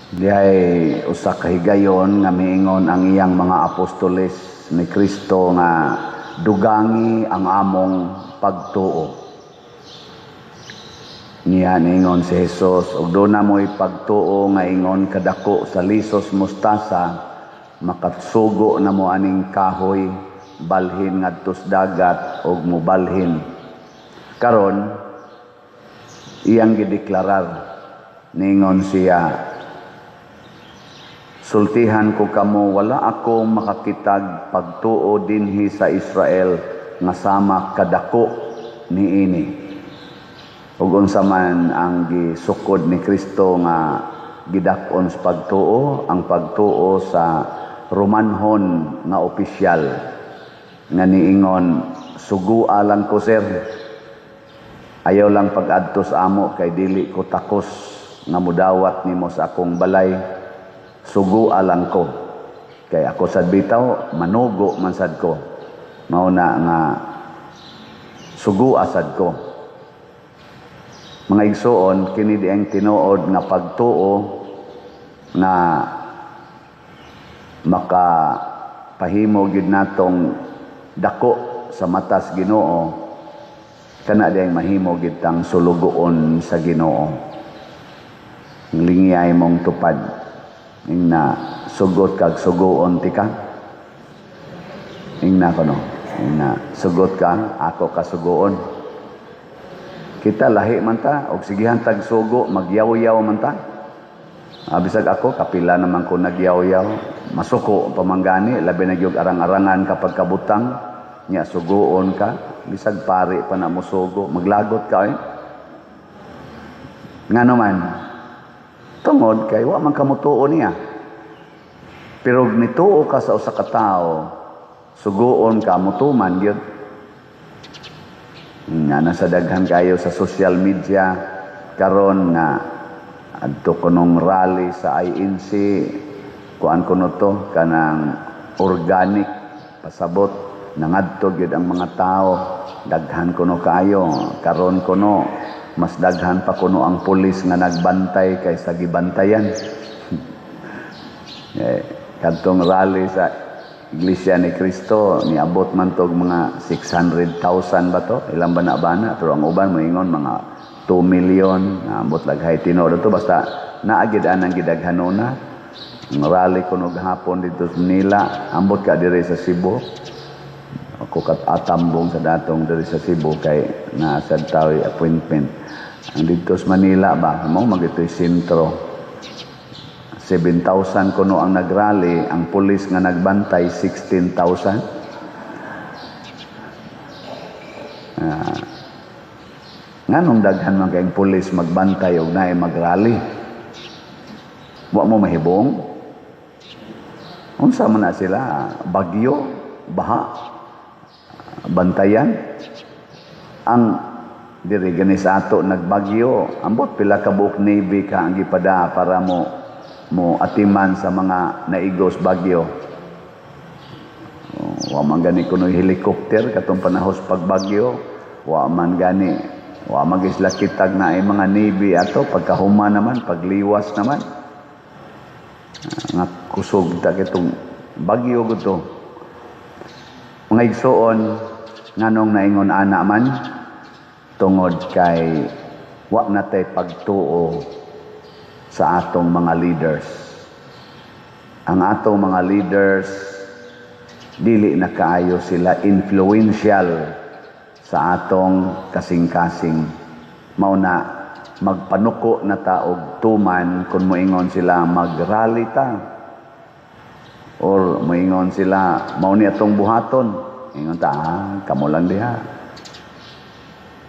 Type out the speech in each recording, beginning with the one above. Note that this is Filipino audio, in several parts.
Diay usa ka higayon nga miingon ang iyang mga apostoles ni Kristo nga dugangi ang among pagtuo. Niya ningon si Jesus, ug doon na mo'y pagtuo nga ingon kadako sa lisos mustasa, makatsugo na mo aning kahoy, balhin ngadtos dagat ug mobalhin. Karon iyang gideklarar, ningon siya, sultihan ko kamo, wala akong makakitag pagtuo dinhi sa Israel nga sama kadako niini. Ug unsa man ang gisukod ni Kristo nga gidak-on sa pagtuo, ang pagtuo sa Romanhon nga opisyal nga niingon, sugua lang ko sir, ayaw lang pag-adto sa amo kay dili ko takos nga mudawat nimo sa akong balay. Sugua lang ko. Kay ako sad bitaw, manugo man sad ko. Mauna nga sugua sad ko. Mga igsoon, kini di ang tinuod nga pagtuo nga makapahimo gid natong dako sa matas Ginoo, kana di ang mahimo gid tang sulugoon sa Ginoo. Lingyay mong tupad. Na sugot kag sugoon ti ka. Ingna ko no. Na sugot ka, ako kasugoon. Kita lahi man ta og sigihan tag sugo, magyaw-yaw man ta. Bisag ako kapila naman ko nagyaw-yaw, masuko pamanggani, labi na gyud arang-arangan kapag kabutang, nya sugoon ka, bisag pari pa na mo sugo, maglagot ka Ngano man, tungod kay wa man kamutuo niya. Pero nituo ka sa usa ka tawo, sugoon ka mutuman gyud. Nga nasa daghan kayo sa social media karon nga adto kunong rally sa INC, kuan kuno to kanang organic pasabot nangadto gyud ang mga tao, daghan kuno kayo karon kuno mas daghan pa kuno ang pulis nga nagbantay kaysa gibantayan. Kadtong rally sa Iglesia ni Cristo, niabot man tog mga 600,000 ba to? Ilang bana-bana, pero ang uban moingon mga 2 million, naabot laghay tinuod to, basta naagid anang gidaghanona. Ang rally kuno gahapon dito sa Manila, ambot ka diri sa Cebu. Ako atambong sa datong diri sa Cebu kay nasad tawi appointment. Ang dito sa Manila ba, mo magitoy sentro. 7,000 kuno ang nagrally, ang pulis nga nagbantay 16,000. Nganong daghan man kayong pulis magbantay og naay magrally? Wa mo mahibong? Unsa man na sila? Bagyo, baha, bantayan. Ang diri gani sa ato nagbagyo, ambot pila ka buok Navy ka ang gipada para mo atiman sa mga naigos bagyo. Wa man gani kuno helicopter katong panahos pagbagyo, wa man gani, wa magisla kitag na ay mga Navy ato pagkahuma naman, pagliwas naman. Nga kusog ta kitong bagyo guto. Mga igsoon nganong naingon ana man tungod kay wa natay pagtuo sa atong mga leaders. Ang atong mga leaders, dili na kaayo sila influential sa atong kasing-kasing. Mao na magpanuko na taog tuman kung moingon sila mag-rally ta. Or moingon sila, mao ni atong buhaton. Ingon ta, kamo lang diha.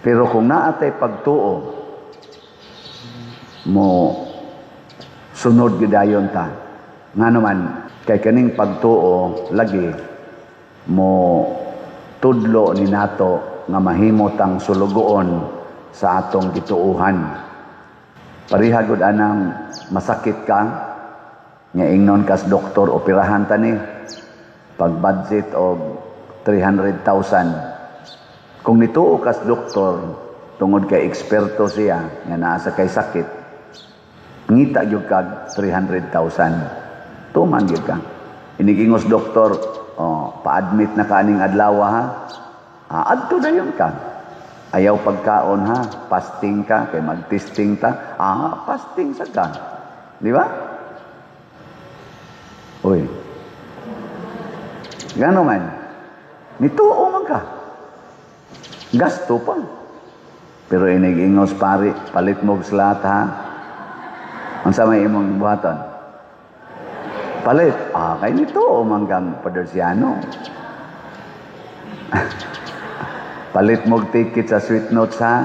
Pero kung naatay pagtuo, mo sunod gidayon ta. Ngano man kay kaning pagtuo lagi mo tudlo ni nato nga mahimo tang sulugoon sa atong gituuhan. Pareha gud anang masakit ka nga ingnon kas doktor operahan ta ni pag budget og 300,000. Kung nituo kas doktor tungod kay eksperto siya nga naa sa kay sakit, ngita gyud kag 300,000. Tuman gyud ka. Inigingos doktor, pa-admit na kaning adlaw ha. Adto dayon ka. Ayaw pagkaon ha, fasting ka, kay mag-testing ta. Fasting sa ka. Di ba? Uy. Gano man? Nituo man ka. Gasto pa. Pero inigingos pari, palit mo slat ha. Ang sa may imong buhaton? Palit. Kay nituo man kang Padersiano. Palit mo ticket sa Sweet Notes ha.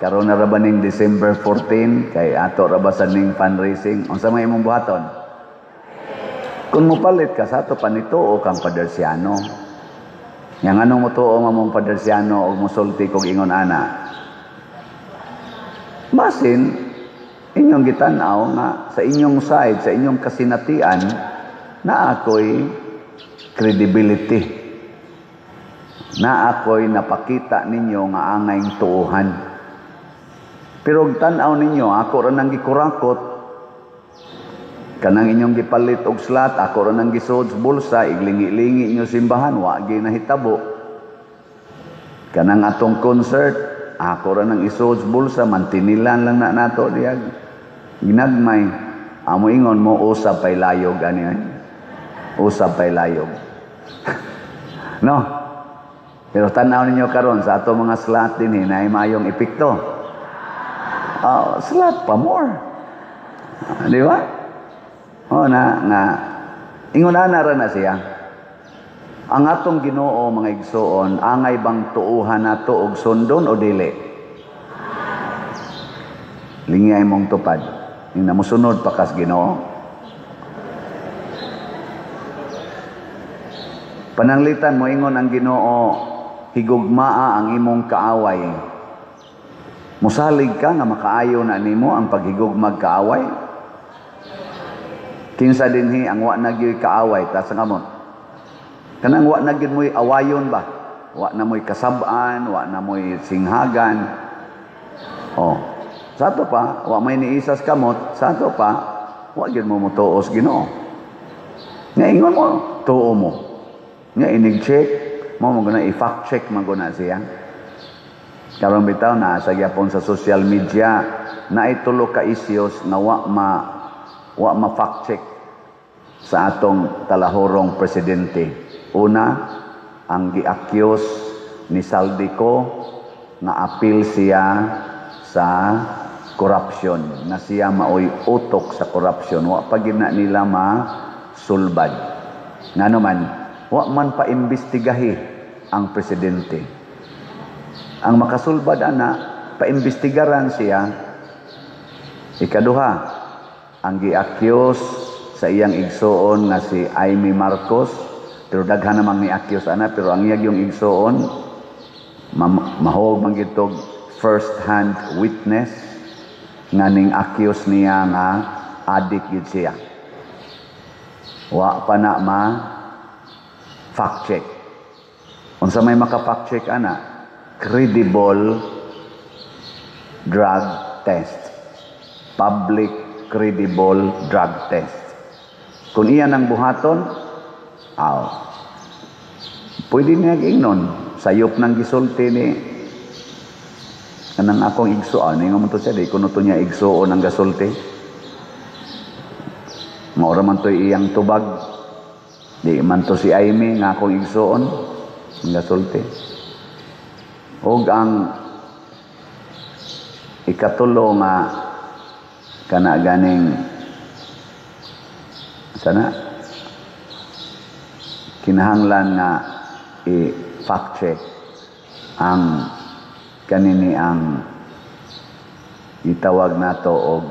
Karon na ba ning December 14 kay ato ra ba sa ning fundraising? Unsa may imong buhaton? Kung mo palit ka sa ato panituo kang Padersiano. Yang anong mo tuo nga mong Padersiano o musulti kog ingon ana. Basin inyong gitan-aw nga sa inyong side, sa inyong kasinatian na ako'y credibility. Na ako'y napakita ninyo nga angayng tuuhan. Pero tan-aw ninyo, ako ra nang gikurakot, kanang inyong gipalit og slot, ako ra nang gisud bulsa, iglingi-lingi inyo simbahan, wa gyud nahitabo. Kanang atong concert, ako ra nang isud bulsa, mantinilan lang na nato diag. Ginagmay, amo ingon mo usab pay layog ani. Usab pay layog. No? Pero tanaw ninyo karon sa ato mga slot din na mayong epekto. Slot pa more. Di ba? Nga ingon na na siya. Ang atong Ginoo mga igsoon, angay bang tuuhan nato og sundon o dili? Lingay mong tupad. Yung namusunod pa kas Ginoo. Pananglitan mo ingon ang Ginoo, higugmaa ang imong kaaway. Musalig ka nga makaayo na nimo ang paghigugmag kaaway. Kinsa dinhi ang wa na gyud kaaway ta sa kamot. Kanang wa na gyud moy awayon ba? Wa na moy kasab-an, wa na moy singhagan. Sa ato pa, wa may niisas kamot, sa ato pa, wa gyud mo mutuos Ginoo. Nga ingon mo, tuo mo. Nga inig-check, mo guna i-fact check man guna siya. Karon bitaw na sa gyapon sa social media na itulo ka issues na wa ma fact check sa atong talahorong presidente. Una, ang gi-accuse ni Saldico na appeal siya sa corruption, na siya maoy utok sa corruption. Wa pa gid na nila masulbad. Ngano man, wa man pa imbestigahi ang presidente. Ang makasulbad ana, paimbestigaran siya. Ikaduha, ang gi-accuse sa iyang igsoon nga si Amy Marcos, pero daghan namang ni-accuse ana, pero ang iyang igsoon mahog man gitog first hand witness nga ning accuse niya nga adik gid siya. Wa pa na fact check. Unsa may maka-fact check ana? Credible drug test. Public credible drug test. Kung iyan ang buhaton, pwede niya giingnon. Sayop ng gisulti ni kanang akong igsoon. Nga mo to siya, di kuno to niya igsoon ang gasulti. Maura man to iyang tubag. Di man to si Aimee nga akong igsoon ang gasulti. Og ang ikatulo nga kana ganing sana kinahanglan nga i-fact check ang kanini ang itawag nato og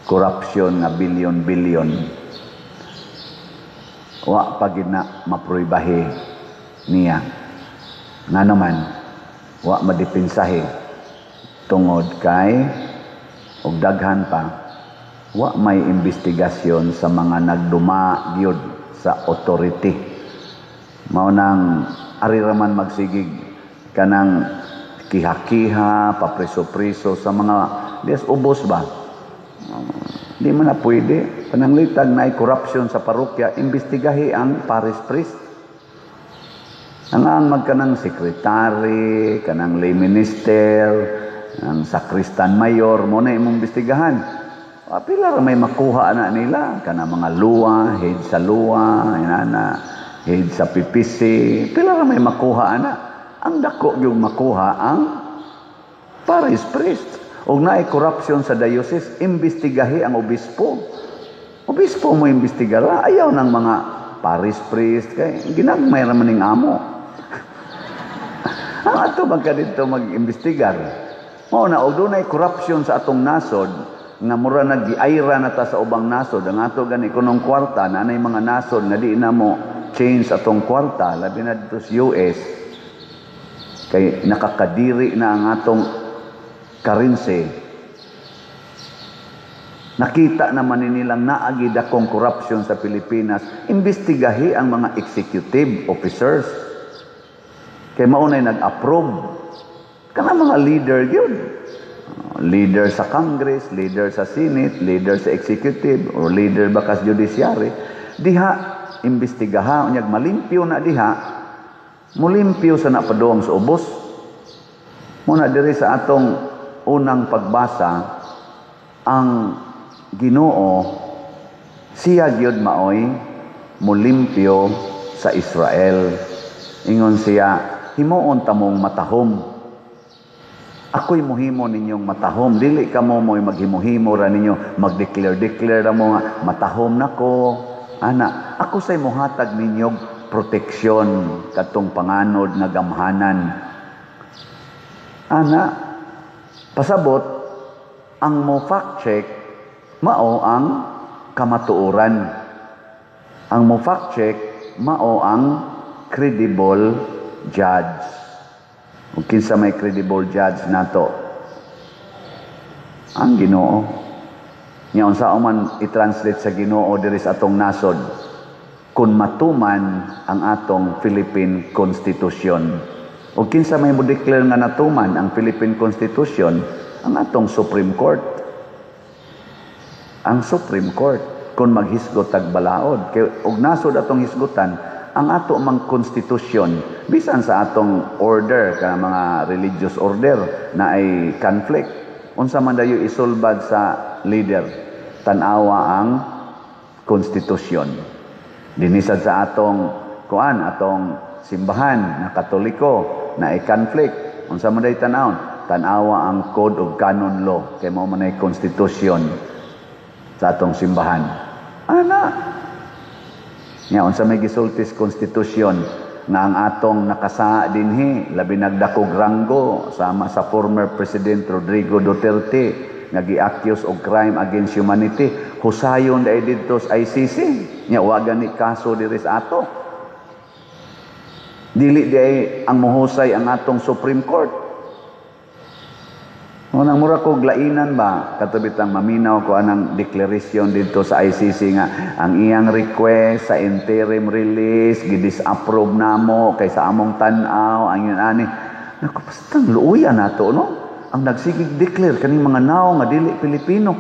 corruption nga bilyon-bilyon. Wa pa gid na mapruibahe niya. Nga naman, wa madipinsahe tungod kay og daghan pa wa may investigasyon sa mga nagduma gyud sa authority. Mao nang ari raman magsigig kanang kiha-kiha, papriso-priso sa mga ubos ba Di man na pwede. Pananglitag na ay korupsyon sa parokya, imbestigahi ang parish priest. Ang magkanang sekretary, kanang lay minister, ang sakristan mayor, mo na imong imbestigahan. Pila ra may makuha na nila, kanang mga luwa, head sa luwa, inana, head sa PPC, pila ra may makuha na. Ang dako yung makuha ang parish priest. O naay korupsyon sa diocese, imbestigahi ang obispo. Obispo mo imbestigara, ayaw ng mga parish priest, kay ginagmay raman ning amo. Ang ato bangka dito mag-imbestigar. O na, o doon ay korupsyon sa atong nasod, nga mura nag-giayra na ta sa ubang nasod, ang ato gani kunong kwarta, na anay mga nasod, nga di na mo change atong kwarta, labi na dito sa US, kay nakakadiri na ang atong currency. Nakita naman nilang naagid akong korupsyon sa Pilipinas, imbestigahi ang mga executive officers. Kay maunay nag-approve. Kana mga leader yun. Leader sa Congress, leader sa Senate, leader sa executive, or leader bakas judiciary. Diha, imbestigaha, unyag malimpyo na diha, mulimpyo sa napadoong sa ubos. Muna diri sa atong unang pagbasa, ang Ginoo siya gyud maoy mulimpyo sa Israel. Ingon siya, himuon tamong matahom. Ako'y muhimo ninyong matahom. Dili ka mo mo'y maghimuhimo ra ninyo, mag-declare ra mo nga, matahom nako. Ana, ako sa'y muhatag ninyong proteksyon katong panganod nga gamhanan. Ana, pasabot, ang mo fact check, mao ang kamatuoran. Ang mo fact check, mao ang credible judge. Kung kinsa may credible judge nato, ang Ginoo. Nya unsa man i-translate sa Ginoo diri sa atong nasod, kun matuman ang atong Philippine Constitution. O kinsa may mo-declare nga natuman ang Philippine Constitution, ang atong Supreme Court. Ang Supreme Court, kung maghisgot tag balaod. Kay og nasod atong hisgutan, ang ato mang konstitusyon, bisan sa atong order, kana mga religious order na ay conflict. Unsa man dayo isulbad sa leader, tan-awa ang konstitusyon. Dinisad sa atong atong simbahan na Katoliko na ay conflict. Unsa man dayo tan-awon? Tan-awa ang Code of Canon Law, kay mao man ay konstitusyon sa atong simbahan. Ana, nya unsa may gisultis konstitusyon nga ang atong nakasa dinhi labi nagdakog ranggo sama sa former President Rodrigo Duterte nga gi-accuse og crime against humanity, husayon dai didto sa ICC. Nya wa gani kaso diri sa ato. Dili di ang muhusay ang atong Supreme Court. Unang mura ko glainan ba katubitang maminaw ko anang declaration dito sa ICC nga ang iyang request sa interim release gidisapprove namo kay sa among tan-aw ang yun ani. Naku, bastang luuyan nato no. Ang nagsigig declare kaning mga naw nga dili Pilipino.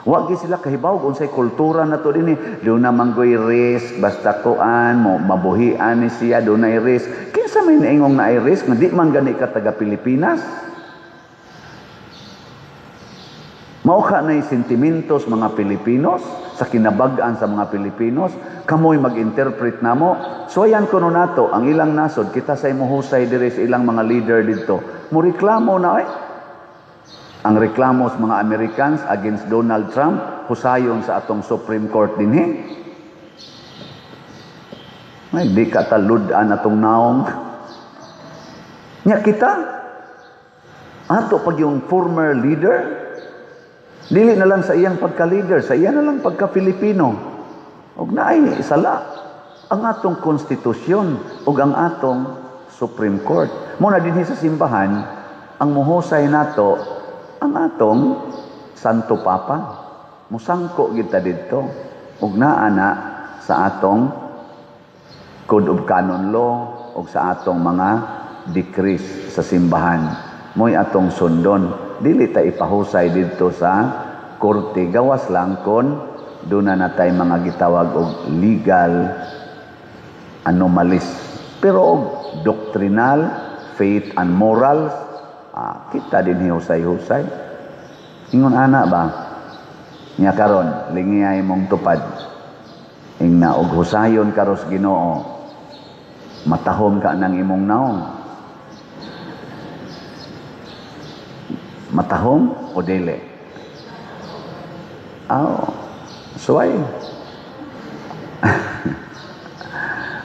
Wa gyud sila kahibaw unsay kultura nato dinhi. Do na manggoy risk basta kuan mo mabuhian ni siya do na risk. Kinsa may naingong na risk nga di man gani ka taga Pilipinas. Mao ka na sentimentos mga Pilipinos sa kinabag-an sa mga Pilipinos, kamoy mag-interpret namo. So ayan kuno nato ang ilang nasod kita say muhusay diri sa ilang mga leader dito. Mo reklamo na ang reklamo sa mga Americans against Donald Trump husayon sa atong Supreme Court dinhi. Ay di ka talud-an atong naong. Nya kita ato pag yung former leader dili na lang sa iyang pagka-leader, sa iya na lang pagka-Pilipino. Ug naay sala ang atong konstitusyon ug ang atong Supreme Court. Muna dinhi sa simbahan, ang muhusay nato ang atong Santo Papa. Musangko kita didto ug naa na sa atong Code of Canon Law ug sa atong mga decrees sa simbahan. Mo'y atong sundon. Dili ta ipahusay dito sa korte, gawas lang kon doon na natay mga gitawag og legal anomalies. Pero og doctrinal, faith and morals, kita din husay-husay. Ingon ana ba? Nya karon lingiyay mong tupad. Ingna og husayon karos Ginoo. Matahom ka ng imong naong. Matahom o dili? Suway.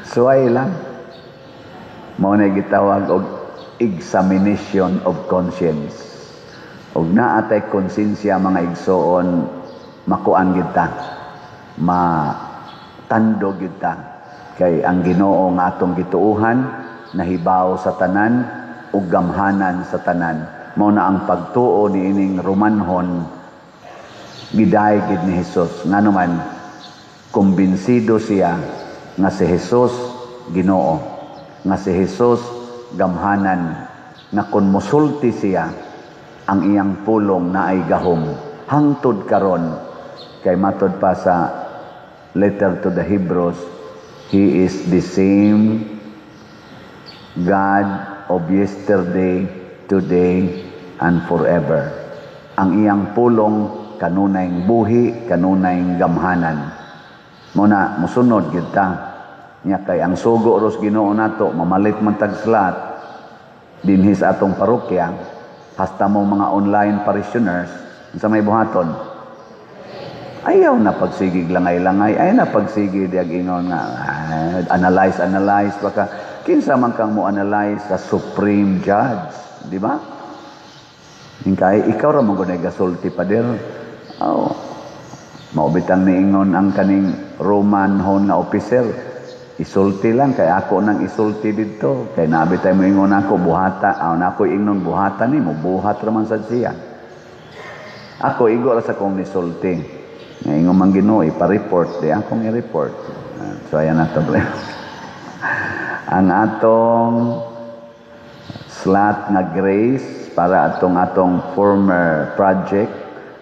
Suway lang. Mao na gitawag og examination of conscience. Og naatay konsensya mga igsoon, makuan gyud ta. Matando gyud ta. Kay ang Ginoo nga atong gituuhan nahibaw sa tanan ug gamhanan sa tanan. Mao na ang pagtuo niining Romanhon giday gid ni Hesus. Nganuman kumbinsido siya nga si Hesus Ginoo, nga si Hesus gamhanan, nga kun mosulti siya ang iyang pulong na ay gahom hangtod karon. Kay matod pa sa letter to the Hebrews, He is the same God of yesterday, today, and forever. Ang iyang pulong kanunay buhi, kanunay gamhanan. Muna musunod gyud ta. Nya kay ang sugo ros Ginoo nato mamalit man tag slat dinhi sa atong parokya, hasta mo mga online parishioners sa may buhaton. Ayaw na pagsigig langay-langay, ayaw na pagsigig diag ingon nga analyze baka kinsa man kang mo analyze sa supreme judge, di ba? Hingkay ikaw ra mo gunay gasulti pa der. Maubitang niingon ang kaning Roman hon nga officer, isulti lang kay ako nang isulti didto, kay nabitay mo ingon ako buhata, nako ingnon buhata ni mo buhat ra man sad siya. Ako igo ra sa kong nisulti. Ngayon man Ginoo ipa-report di akong i-report. So ayan na to. Ang atong slot nga grace para atong former project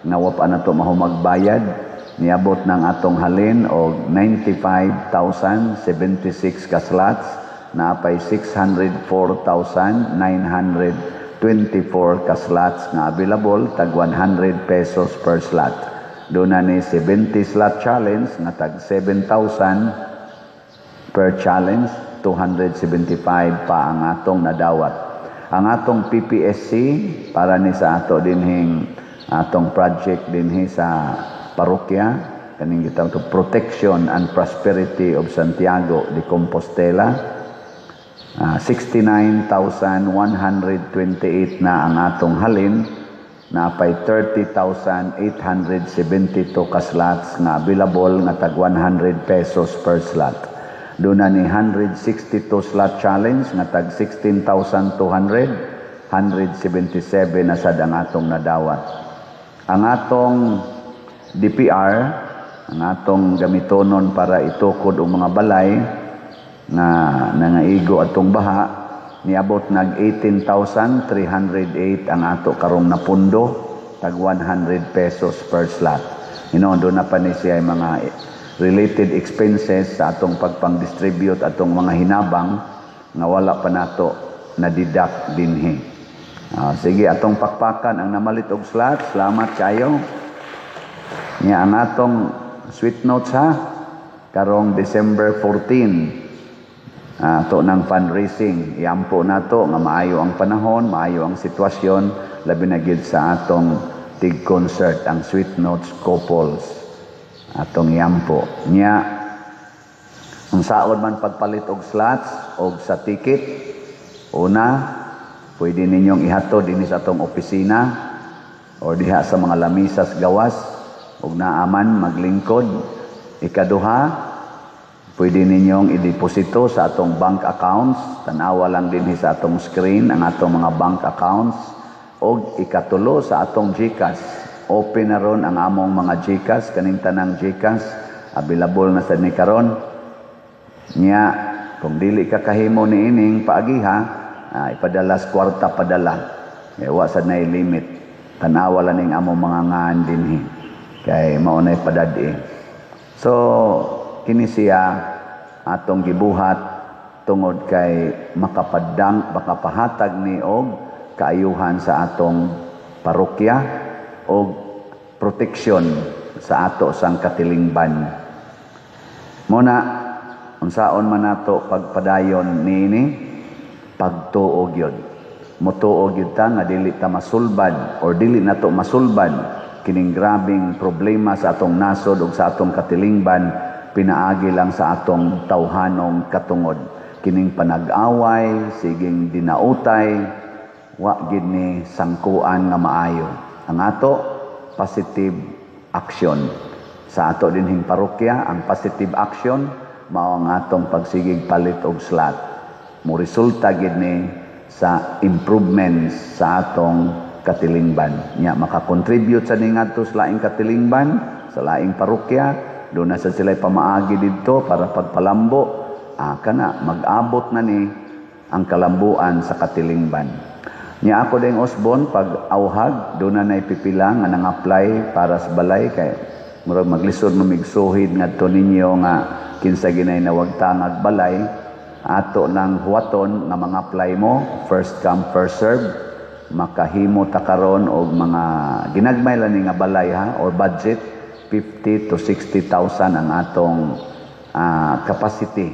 nga wa pa nato mahumagbayad niabot ng atong halin og 95,076 ka slots na pay 604,924 ka slots nga available tag 100 pesos per slot. Doon na ni 70 slot challenge na tag 7,000 per challenge, 275 pa ang atong nadawat. Ang atong PPSC para ni sa ato dinhing atong project dinhi sa parokya kaning gitawag to Protection and Prosperity of Santiago de Compostela. 69,128 na ang atong halin. Napay 30,872 ka slots nga available nga tag 100 pesos per slot. Doon na ni 162 slot challenge nga tag 16,200, 177 na sad ang atong nadawat. Ang atong DPR, ang atong gamitonon para itukod og mga balay nga nangaigo atong baha, niabot nag 18,308 ang ato karong napundo tag 100 pesos per slot. Doon na pa ni siya mga related expenses sa atong pagpang-distribute atong mga hinabang nga wala pa nato na-deduct dinhi. Sige atong pakpakan ang namalit og slot. Salamat kayo. Nya ang atong sweet notes ha karong December 14 to ng fundraising, iampo nato nga maayo ang panahon, maayo ang sitwasyon, labi na gid sa atong tig concert ang Sweet Notes Couples atong iampo nya. Ang saod man pagpalit og slots og sa ticket, una pwede ninyong ihatod dinhi sa atong opisina o diha sa mga lamisas gawas ug naaman maglingkod. Ikaduha, pwede ninyong i-deposito sa atong bank accounts. Tanawa lang din sa atong screen ang atong mga bank accounts. O ikatulo sa atong GCash. Open na ron ang among mga GCash. Kaning tanang GCash. Available na sa ni karon. Nya, kung dili ka kahimo ni ining paagiha, ipadala sa kwarta padala. Wa sad na limit. Tanawa lang ning among mga ngaan dinhi. kay maunay padadi. So kini siya atong gibuhat tungod kay makapahatag ni og kaayuhan sa atong parokya o proteksyon sa ato sang katilingban. Muna, unsaon man nato pagpadayon niini, pagtuo gyud. Motuo gyud ta nga dili ta masulbad or dili nato masulbad kining grabing problema sa atong nasod ug sa atong katilingban, pinaagi lang sa atong tawhanong katungod. Kining panag-away, siging dinautay, wa gid ni sangkuan nga maayo. Ang ato positive action sa ato dinhing parokya, ang positive action mao ang atong pagsigig palit og slat. Mo resulta gid ni sa improvements sa atong katilingban. Nya maka-contribute sa ning adto sa laing katilingban, sa laing parokya, do na sa sila pamaagi didto para pagpalambo kana mag-abot na ni ang kalambuan sa katilingban. Nya ako ding Osbon pag awhag do na naipipila nga nang-apply para sa balay kay murag maglisod mamigsuhid ngadto ninyo nga kinsa ginay nawagtangag balay ato lang huwaton nga mga apply mo first come first serve makahimo ta karon og mga ginagmay lang ni nga balay or budget 50 to 60,000 ang atong capacity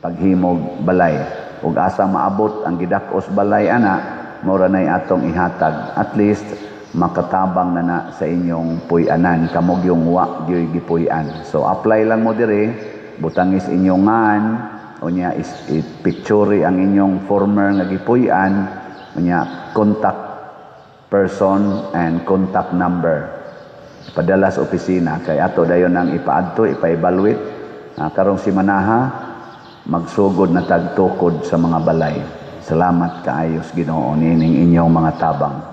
paghimog balay ug asa maabot ang gidak-os balay ana mura nay atong ihatag at least makatabang na sa inyong puy-anan kamog yung wa gyoy gipuy-an. So apply lang mo dire, butangis inyong ngan unya picture ang inyong former nga gipuy-an unya contact person and contact number padala sa opisina kay ato dayon ang ipaadto ipa-evaluate karong simanaha magsugod na tagtukod sa mga balay. Salamat kaayos Ginoo nining inyong mga tabang.